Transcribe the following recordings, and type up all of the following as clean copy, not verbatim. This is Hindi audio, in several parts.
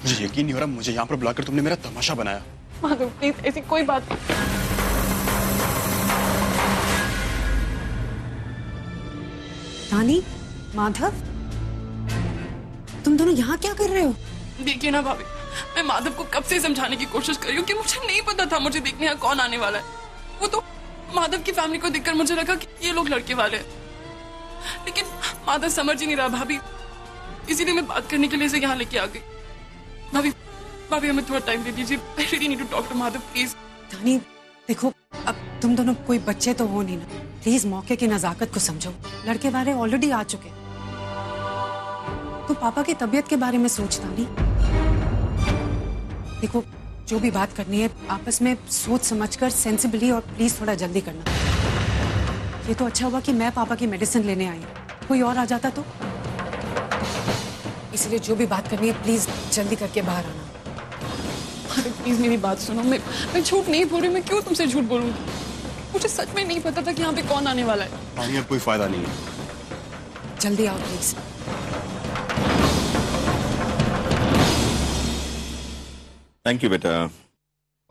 मुझे यकीन नहीं हो रहा, मुझे यहाँ पर बुलाकर तुमने मेरा तमाशा बनाया। माधव प्लीज, ऐसी कोई बात नहीं। रानी, माधव, तुम दोनों यहाँ क्या कर रहे हो? देखिए ना भाभी, मैं माधव को कब से समझाने की कोशिश कर रही हूँ कि मुझे नहीं पता था मुझे देखने यहाँ कौन आने वाला है। वो तो माधव की फैमिली को देखकर मुझे लगा कि ये लोग लड़के वाले हैं, लेकिन माधव समझ ही नहीं रहा भाभी, इसीलिए मैं बात करने के लिए इसे यहाँ लेके आ गई। भाभी भाभी हमें थोड़ा टाइम दे दीजिए। I really need to talk to Madhav please. Rani देखो, अब तुम दोनों कोई बच्चे तो हो नहीं ना, प्लीज मौके की नजाकत को समझो। लड़के वाले ऑलरेडी आ चुके, तो पापा की तबीयत के बारे में सोचता नहीं। देखो, जो भी बात करनी है आपस में सोच समझकर सेंसिबली, और प्लीज थोड़ा जल्दी करना। ये तो अच्छा हुआ कि मैं पापा की मेडिसिन लेने आई, कोई और आ जाता तो। इसलिए जो भी बात करनी है प्लीज जल्दी करके बाहर आना। अरे प्लीज मेरी बात सुनो, मैं झूठ नहीं बोल रही। मैं क्यों तुमसे झूठ बोलूंगी? मुझे सच में नहीं पता था कि यहाँ पे कौन आने वाला है। पानी, अब कोई फायदा नहीं है। जल्दी आओ प्लीज। थैंक यू बेटा।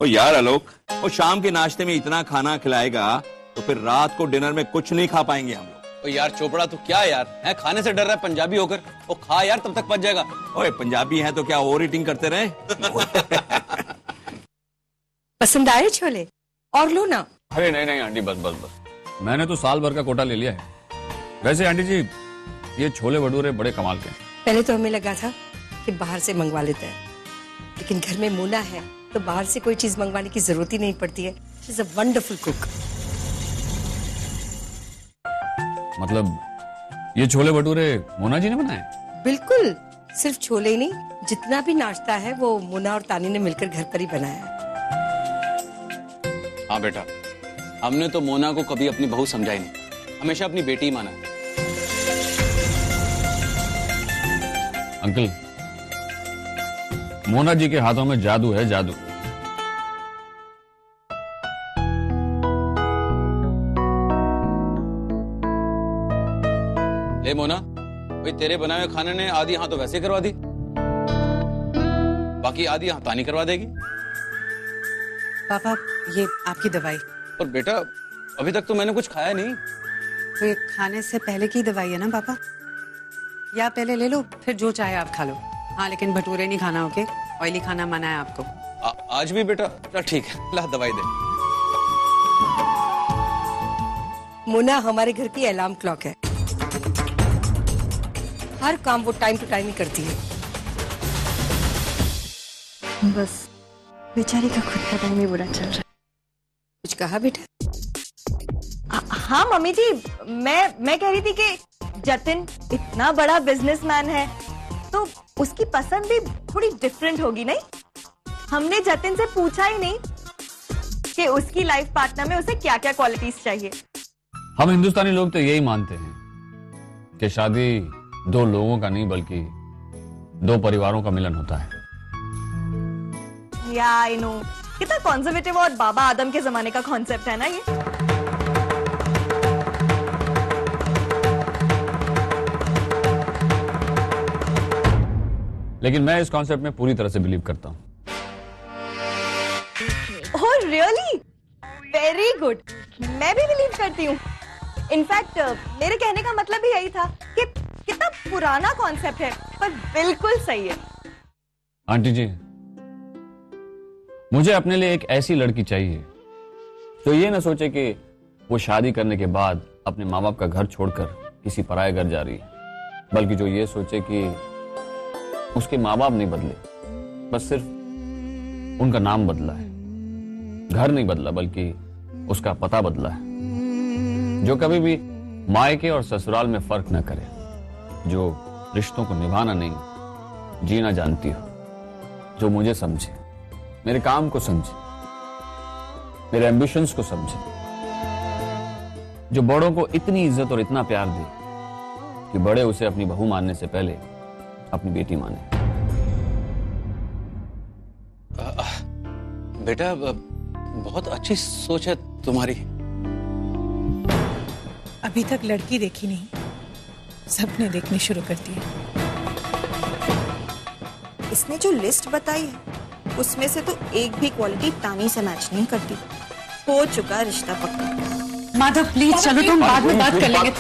ओ यार आलोक, वो शाम के नाश्ते में इतना खाना खिलाएगा तो फिर रात को डिनर में कुछ नहीं खा पाएंगे हम लोग। ओ यार चोपड़ा तो क्या यार है, खाने से डर रहा है पंजाबी होकर। वो खा यार, तब तक पच जाएगा। ओए पंजाबी हैं तो क्या ओवर ईटिंग करते रहे? पसंद आए छोले? और लो ना। अरे नहीं नहीं आंटी, बस बस बस। मैंने तो साल भर का कोटा ले लिया है। वैसे आंटी जी, ये छोले भटूरे बड़े कमाल के हैं। पहले तो हमें लगा था कि बाहर से मंगवा लेते हैं, लेकिन घर में मोना है तो बाहर से कोई चीज मंगवाने की जरूरत ही नहीं पड़ती है। She is a wonderful cook. मतलब ये छोले भटूरे मोना जी ने बनाए? बिल्कुल, सिर्फ छोले ही नहीं, जितना भी नाश्ता है वो मोना और तानी ने मिलकर घर पर ही बनाया है। हाँ बेटा, हमने तो मोना को कभी अपनी बहू समझा ही नहीं, हमेशा अपनी बेटी ही माना। अंकल, मोना जी के हाथों में जादू है, जादू। ले मोना, भाई तेरे बनाए हुए खाने ने आधी यहाँ तो वैसे करवा दी, बाकी आधी यहाँ तानी करवा देगी। पापा, ये आपकी दवाई। और बेटा अभी तक तो मैंने कुछ खाया नहीं। तो ये खाने से पहले की दवाई है ना पापा? या पहले ले लो, फिर जो चाहे आप खा लो। हाँ, लेकिन भटूरे नहीं खाना, ओके? ऑयली खाना मना है आपको। आज भी बेटा? ठीक है, ला दवाई दे। मोना हमारे घर की अलार्म क्लॉक है, हर काम वो टाइम टू टाइम ही करती है। बस बेचारी का खुद का टाइम ही बुरा चल रहा है। कुछ कहा बेटा? हाँ मम्मी जी, मैं कह रही थी कि जतिन इतना बड़ा बिजनेसमैन है तो उसकी पसंद भी थोड़ी डिफरेंट होगी, नहीं? हमने जतिन से पूछा ही नहीं कि उसकी लाइफ पार्टनर में उसे क्या क्या क्वालिटीज चाहिए। हम हिंदुस्तानी लोग तो यही मानते हैं कि शादी दो लोगों का नहीं बल्कि दो परिवारों का मिलन होता है। या आई नो, कितना कॉन्जर्वेटिव और बाबा आदम के जमाने का कॉन्सेप्ट है ना ये। लेकिन मैं इस कॉन्सेप्ट में पूरी तरह से बिलीव करता हूं। Oh really? वेरी गुड, मैं भी बिलीव करती हूँ। इनफैक्ट मेरे कहने का मतलब भी यही था कि कितना पुराना कॉन्सेप्ट है पर बिल्कुल सही है। आंटी जी, मुझे अपने लिए एक ऐसी लड़की चाहिए जो ये ना सोचे कि वो शादी करने के बाद अपने माँ बाप का घर छोड़कर किसी पराये घर जा रही है, बल्कि जो ये सोचे कि उसके माँ बाप नहीं बदले, बस सिर्फ उनका नाम बदला है। घर नहीं बदला बल्कि उसका पता बदला है। जो कभी भी मायके और ससुराल में फर्क न करे, जो रिश्तों को निभाना नहीं जीना जानती हो, जो मुझे समझे, मेरे काम को समझे, मेरे एम्बिशंस को समझे, जो बड़ों को इतनी इज्जत और इतना प्यार दे कि बड़े उसे अपनी बहू मानने से पहले अपनी बेटी माने। बेटा बहुत अच्छी सोच है तुम्हारी। अभी तक लड़की देखी नहीं, सपने देखने शुरू कर दिए। इसने जो लिस्ट बताई है उसमें से तो एक भी क्वालिटी तानी से मैच नहीं करती। हो चुका रिश्ता पक्का। माधव प्लीज चलो, तुम बाद में बात कर लेंगे।